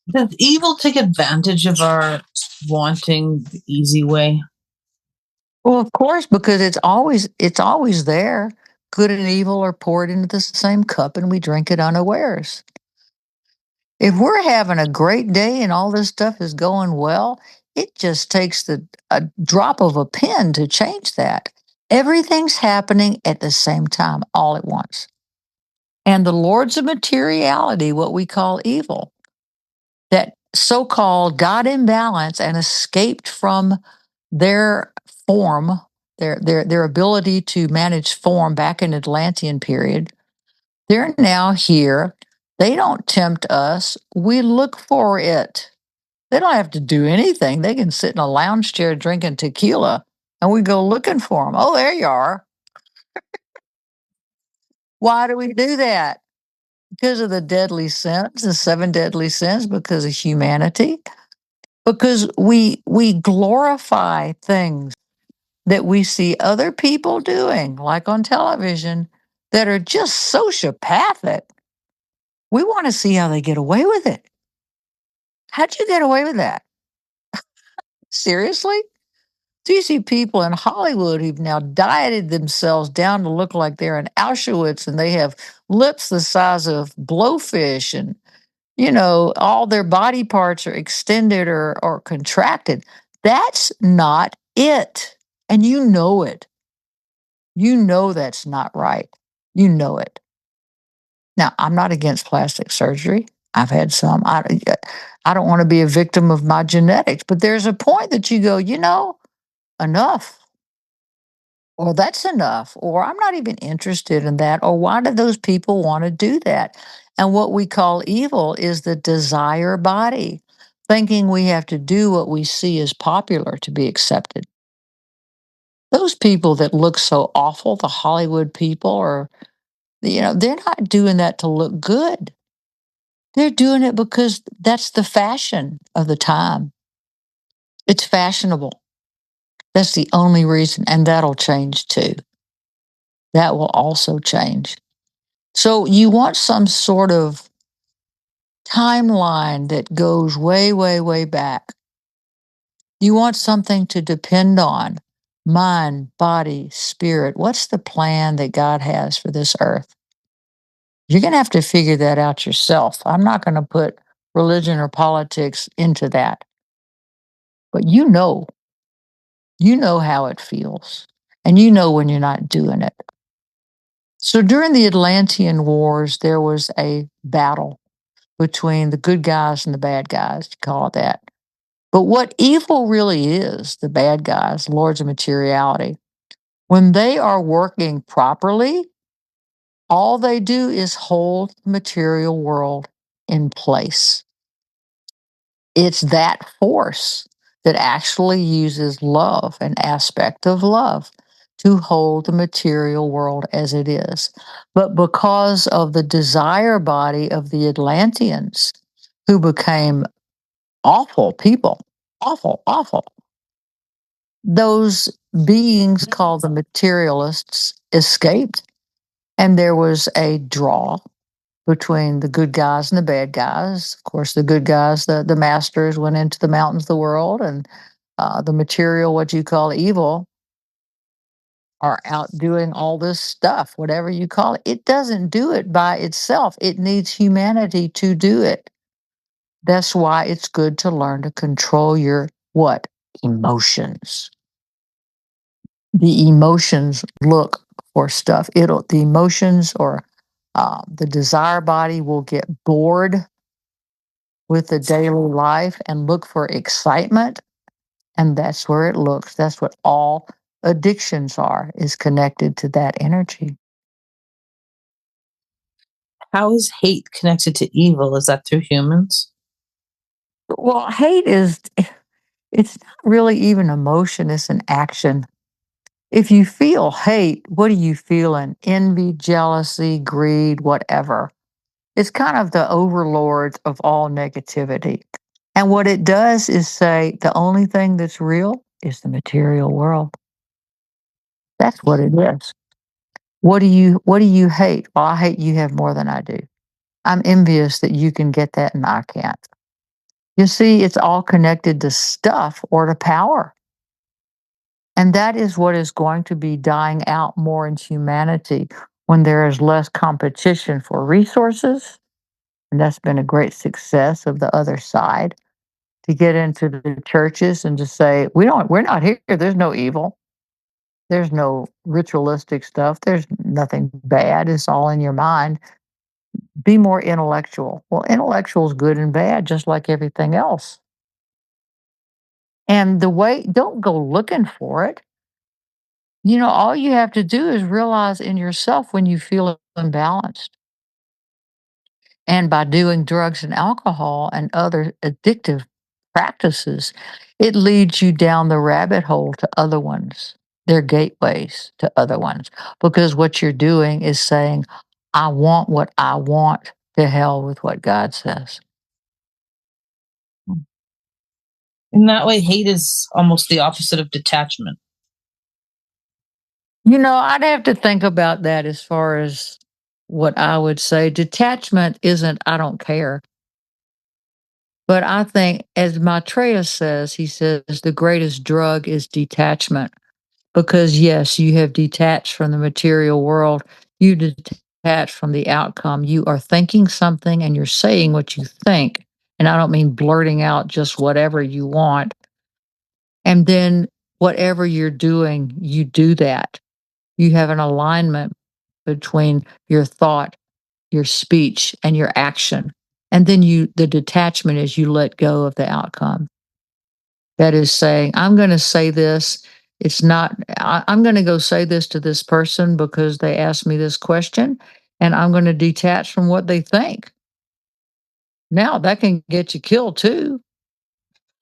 Does evil take advantage of our wanting the easy way? Well, of course, because it's always there. Good and evil are poured into the same cup and we drink it unawares. If we're having a great day and all this stuff is going well, it just takes the a drop of a pen to change that. Everything's happening at the same time, all at once. And the lords of materiality, what we call evil, that so-called got in balance and escaped from their form, their ability to manage form back in Atlantean period, they're now here. They don't tempt us. We look for it. They don't have to do anything. They can sit in a lounge chair drinking tequila and we go looking for them. Oh, there you are. Why do we do that? Because of the deadly sins, the seven deadly sins, because of humanity, because we glorify things that we see other people doing, like on television, that are just sociopathic. We want to see how they get away with it. How'd you get away with that? Seriously? Do you see people in Hollywood who've now dieted themselves down to look like they're in Auschwitz and they have lips the size of blowfish and, all their body parts are extended or contracted? That's not it. And you know it. You know that's not right. You know it. Now, I'm not against plastic surgery. I've had some. I don't want to be a victim of my genetics, but there's a point that you go, enough, or that's enough, or I'm not even interested in that, or why do those people want to do that? And what we call evil is the desire body, thinking we have to do what we see as popular to be accepted. Those people that look so awful, the Hollywood people, they're not doing that to look good. They're doing it because that's the fashion of the time. It's fashionable. That's the only reason, and that'll change too. That will also change. So you want some sort of timeline that goes way, way, way back. You want something to depend on mind, body, spirit. What's the plan that God has for this earth? You're going to have to figure that out yourself. I'm not going to put religion or politics into that. But you know how it feels. And you know when you're not doing it. So during the Atlantean Wars, there was a battle between the good guys and the bad guys, to call it that. But what evil really is, the bad guys, lords of materiality, when they are working properly, all they do is hold the material world in place. It's that force that actually uses love, an aspect of love, to hold the material world as it is. But because of the desire body of the Atlanteans, who became awful people, awful, awful, those beings called the materialists escaped, and there was a draw between the good guys and the bad guys. Of course, the good guys, the masters, went into the mountains of the world, and the material, what you call evil, are out doing all this stuff, whatever you call it. It doesn't do it by itself, it needs humanity to do it. That's why it's good to learn to control your what? Emotions. The emotions look for stuff. The emotions or the desire body will get bored with the daily life and look for excitement. And that's where it looks. That's what all addictions are, is connected to that energy. How is hate connected to evil? Is that through humans? Well, hate is, it's not really even emotion, it's an action. If you feel hate, what are you feeling? Envy, jealousy, greed, whatever. It's kind of the overlord of all negativity. And what it does is say the only thing that's real is the material world. That's what it is. What do you hate? Well, I hate you have more than I do. I'm envious that you can get that and I can't. You see, it's all connected to stuff or to power. And that is what is going to be dying out more in humanity when there is less competition for resources. And that's been a great success of the other side to get into the churches and to say, we're not here. There's no evil. There's no ritualistic stuff. There's nothing bad. It's all in your mind. Be more intellectual. Well, intellectual is good and bad, just like everything else. And don't go looking for it. All you have to do is realize in yourself when you feel imbalanced. And by doing drugs and alcohol and other addictive practices, it leads you down the rabbit hole to other ones. They're gateways to other ones because what you're doing is saying, I want what I want, to hell with what God says. In that way, hate is almost the opposite of detachment. I'd have to think about that as far as what I would say. Detachment isn't, I don't care. But I think, as Maitreya says, he says the greatest drug is detachment. Because, yes, you have detached from the material world, you detach from the outcome. You are thinking something and you're saying what you think. And I don't mean blurting out just whatever you want. And then whatever you're doing, you do that. You have an alignment between your thought, your speech, and your action. And then the detachment is you let go of the outcome. That is saying, I'm going to say this. It's not, I'm going to go say this to this person because they asked me this question, and I'm going to detach from what they think. Now, that can get you killed too,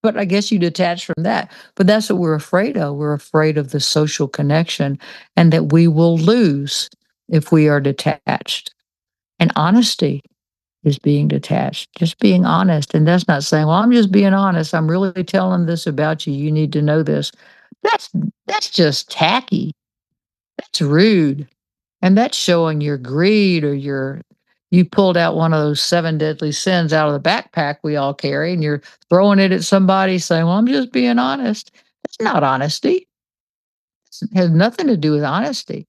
but I guess you detach from that. But that's what we're afraid of. We're afraid of the social connection and that we will lose if we are detached. And honesty is being detached, just being honest. And that's not saying, well, I'm just being honest. I'm really telling this about you. You need to know this. That's that's just tacky. That's rude. And that's showing your greed or you pulled out one of those seven deadly sins out of the backpack we all carry and you're throwing it at somebody saying, well, I'm just being honest. That's not honesty. It has nothing to do with honesty.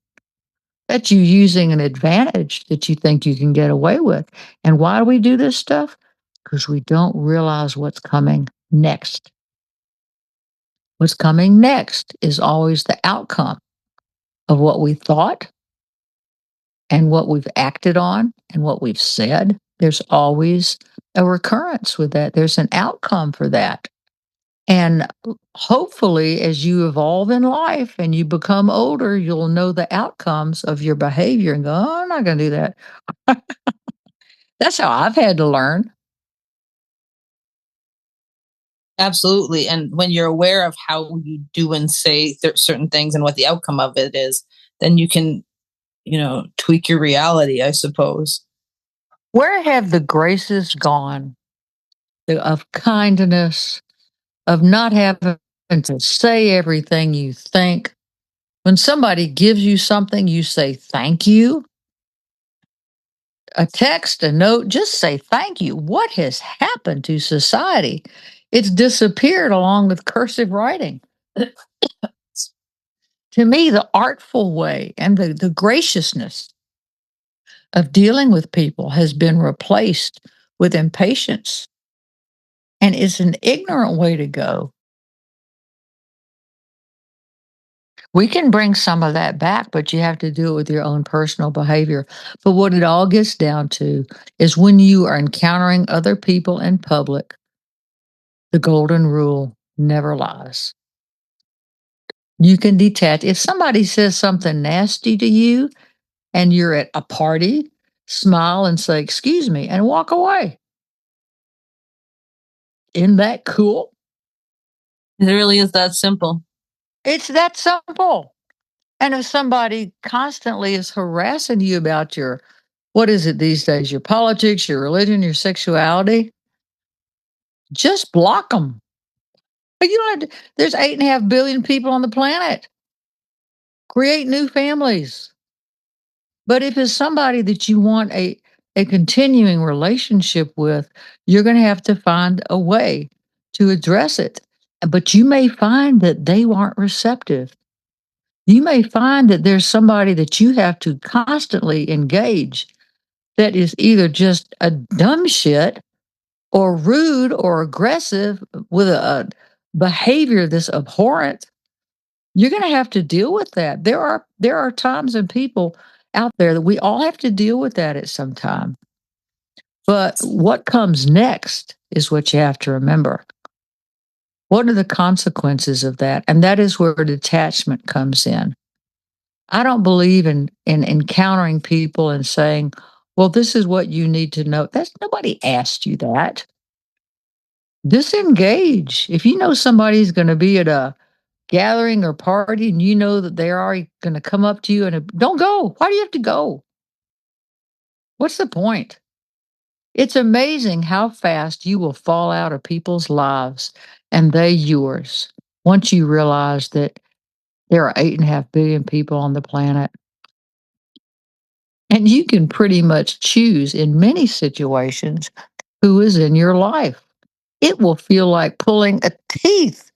That's you using an advantage that you think you can get away with. And why do we do this stuff? Because we don't realize what's coming next. What's coming next is always the outcome of what we thought and what we've acted on and what we've said. There's always a recurrence with that. There's an outcome for that. And hopefully, as you evolve in life and you become older, you'll know the outcomes of your behavior and go, oh, I'm not going to do that. That's how I've had to learn. Absolutely. And when you're aware of how you do and say certain things and what the outcome of it is, then you can, tweak your reality, I suppose. Where have the graces gone of kindness, of not having to say everything you think? When somebody gives you something, you say thank you. A text, a note, just say thank you. What has happened to society? It's disappeared along with cursive writing. To me, the artful way and the graciousness of dealing with people has been replaced with impatience. And it's an ignorant way to go. We can bring some of that back, but you have to do it with your own personal behavior. But what it all gets down to is when you are encountering other people in public, the golden rule never lies. You can detach. If somebody says something nasty to you and you're at a party, smile and say, excuse me, and walk away. Isn't that cool? It really is that simple. It's that simple. And if somebody constantly is harassing you about what is it these days, your politics, your religion, your sexuality, just block them. You don't have to, there's 8.5 billion people on the planet. Create new families. But if it's somebody that you want a continuing relationship with, you're going to have to find a way to address it. But you may find that they aren't receptive. You may find that there's somebody that you have to constantly engage that is either just a dumb shit or rude or aggressive with a behavior that's abhorrent. You're going to have to deal with that. There are times and people out there that we all have to deal with that at some time. But what comes next is what you have to remember. What are the consequences of that? And that is where detachment comes in. I don't believe in encountering people and saying, well, this is what you need to know. That's nobody asked you that. Disengage. If you know somebody's going to be at a gathering or party and you know that they're already going to come up to you and don't go. Why do you have to go? What's the point? It's amazing how fast you will fall out of people's lives and they yours once you realize that there are 8.5 billion people on the planet. And you can pretty much choose in many situations who is in your life. It will feel like pulling a teeth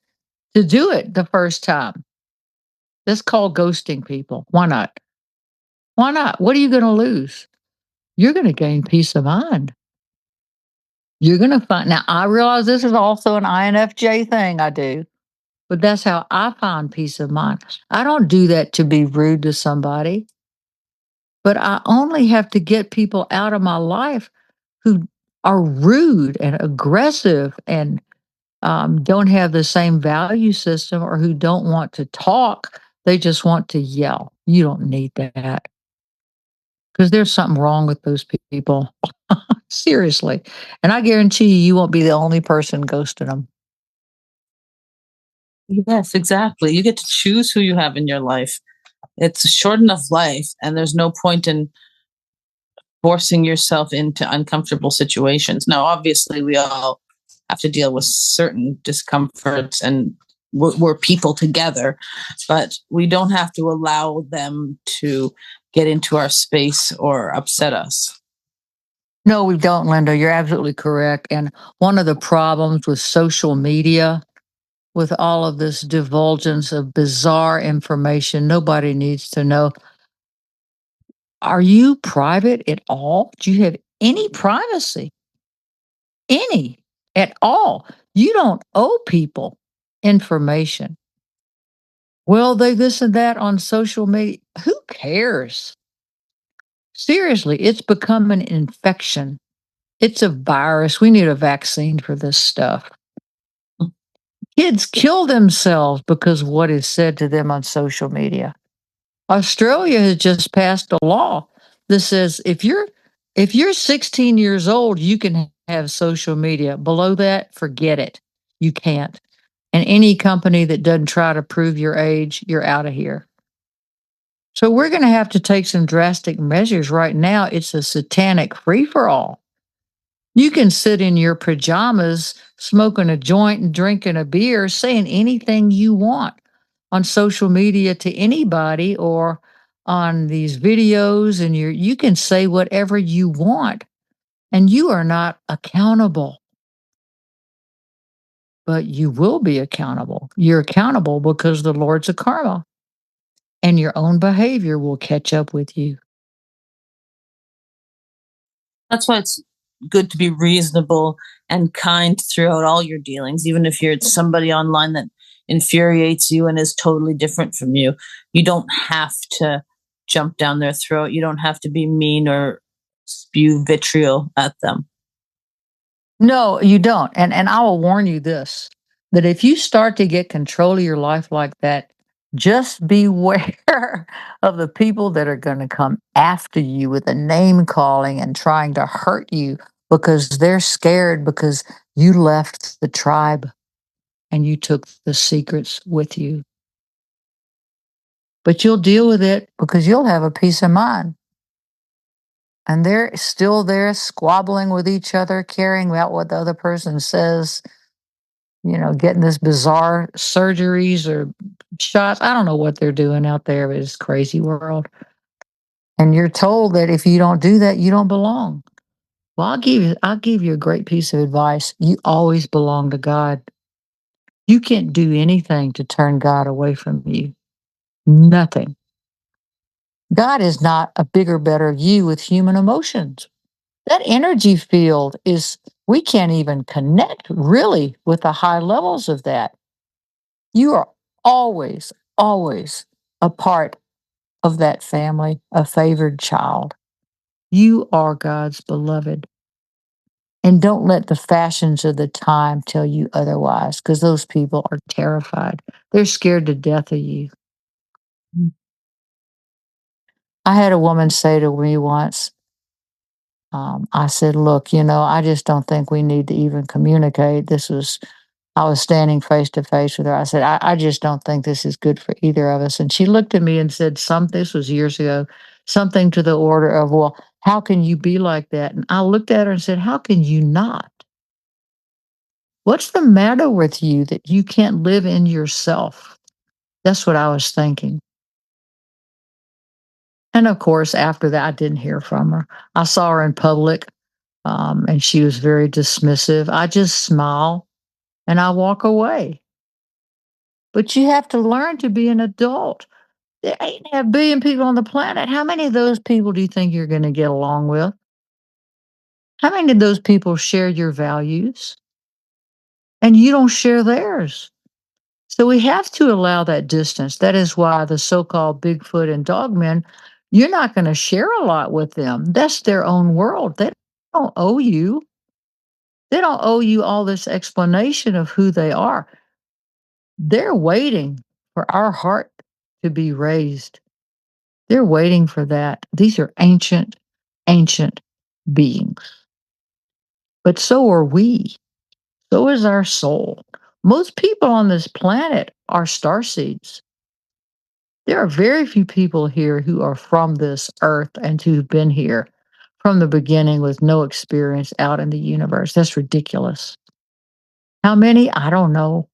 to do it the first time. That's called ghosting people. Why not? Why not? What are you going to lose? You're going to gain peace of mind. You're going to find. Now, I realize this is also an INFJ thing I do, but that's how I find peace of mind. I don't do that to be rude to somebody, but I only have to get people out of my life who are rude and aggressive and don't have the same value system or who don't want to talk. They just want to yell. You don't need that because there's something wrong with those people. Seriously. And I guarantee you, you won't be the only person ghosting them. Yes, exactly. You get to choose who you have in your life. It's a short enough life, and there's no point in forcing yourself into uncomfortable situations. Now, obviously, we all have to deal with certain discomforts, and we're people together, but we don't have to allow them to get into our space or upset us. No, we don't, Linda. You're absolutely correct. And one of the problems with social media, with all of this divulgence of bizarre information nobody needs to know, are you private at all? Do you have any privacy? Any at all? You don't owe people information. Well, they this and that on social media. Who cares? Seriously, it's become an infection. It's a virus. We need a vaccine for this stuff. Kids kill themselves because of what is said to them on social media. Australia has just passed a law that says if you're 16 years old, you can have social media. Below that, forget it. You can't. And any company that doesn't try to prove your age, you're out of here. So we're going to have to take some drastic measures right now. It's a satanic free for all. You can sit in your pajamas, smoking a joint and drinking a beer, saying anything you want on social media to anybody or on these videos, and you can say whatever you want, and you are not accountable. But you will be accountable. You're accountable because the Lord's a karma, and your own behavior will catch up with you. That's why it's good to be reasonable and kind throughout all your dealings, even if you're somebody online that infuriates you and is totally different from you. You don't have to jump down their throat. You don't have to be mean or spew vitriol at them. No, you don't. And I will warn you this, that if you start to get control of your life like that, just beware of the people that are going to come after you with a name calling and trying to hurt you because they're scared because you left the tribe and you took the secrets with you. But you'll deal with it because you'll have a peace of mind. And they're still there squabbling with each other, caring about what the other person says, getting this bizarre surgeries or shots. I don't know what they're doing out there, but it's a crazy world. And you're told that if you don't do that, you don't belong. Well, I'll give you a great piece of advice. You always belong to God. You can't do anything to turn God away from you. Nothing. God is not a bigger, better you with human emotions. That energy field is, we can't even connect really with the high levels of that. You are always, always a part of that family, a favored child. You are God's beloved. And don't let the fashions of the time tell you otherwise, because those people are terrified. They're scared to death of you. I had a woman say to me once, I said, look, I just don't think we need to even communicate. I was standing face to face with her. I said, I just don't think this is good for either of us. And she looked at me and said, this was years ago, something to the order of, well, how can you be like that? And I looked at her and said, how can you not? What's the matter with you that you can't live in yourself? That's what I was thinking. And of course, after that, I didn't hear from her. I saw her in public, and she was very dismissive. I just smile and I walk away. But you have to learn to be an adult. There ain't a billion people on the planet. How many of those people do you think you're going to get along with? How many of those people share your values and you don't share theirs? So we have to allow that distance. That is why the so called Bigfoot and dogmen, you're not going to share a lot with them. That's their own world. They don't owe you. They don't owe you all this explanation of who they are. They're waiting for our heart to be raised. They're waiting for that. These are ancient, ancient beings. But so are we. So is our soul. Most people on this planet are starseeds. There are very few people here who are from this earth and who've been here from the beginning with no experience out in the universe. That's ridiculous. How many? I don't know.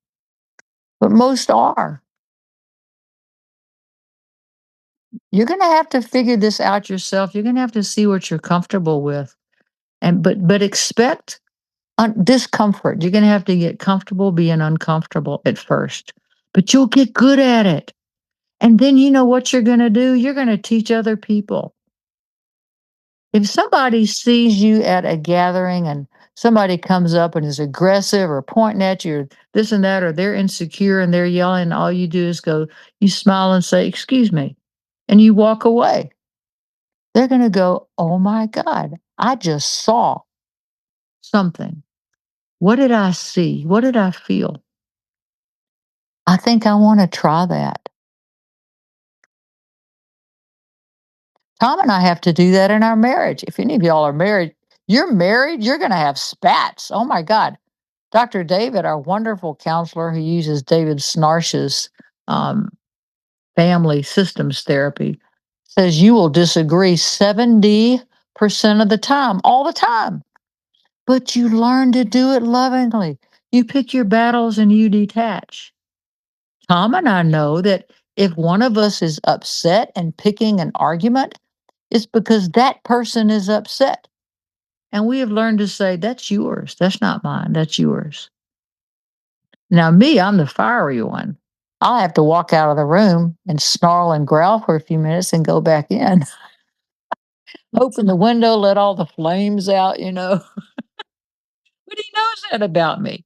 But most are. You're going to have to figure this out yourself. You're going to have to see what you're comfortable with. And but expect discomfort. You're going to have to get comfortable being uncomfortable at first. But you'll get good at it. And then you know what you're going to do? You're going to teach other people. If somebody sees you at a gathering and somebody comes up and is aggressive or pointing at you or this and that, or they're insecure and they're yelling, all you do is you smile and say, excuse me, and you walk away. They're going to go, oh my God, I just saw something. What did I see? What did I feel? I think I want to try that. Tom and I have to do that in our marriage. If any of y'all are married, you're going to have spats. Oh my God. Dr. David, our wonderful counselor who uses David Snarsh's um, family systems therapy, says you will disagree 70% of the time, all the time. But you learn to do it lovingly. You pick your battles and you detach. Tom and I know that if one of us is upset and picking an argument, it's because that person is upset. And we have learned to say, that's yours. That's not mine. That's yours. Now, me, I'm the fiery one. I'll have to walk out of the room and snarl and growl for a few minutes and go back in. Open the window, let all the flames out. But he knows that about me.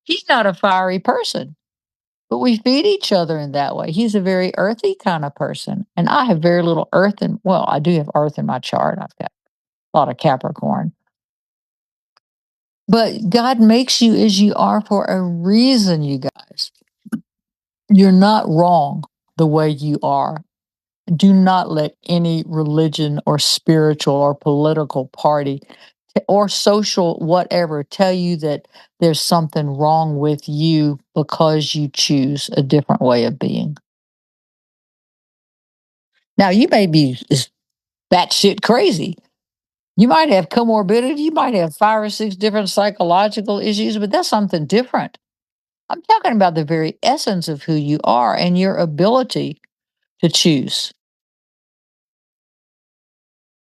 He's not a fiery person, but we feed each other in that way. He's a very earthy kind of person. And I have very little earth well, I do have earth in my chart. I've got a lot of Capricorn. But God makes you as you are for a reason, you guys. You're not wrong the way you are. Do not let any religion or spiritual or political party or social whatever tell you that there's something wrong with you because you choose a different way of being. Now, you may be batshit crazy. You might have comorbidity. You might have 5 or 6 different psychological issues, but that's something different. I'm talking about the very essence of who you are and your ability to choose.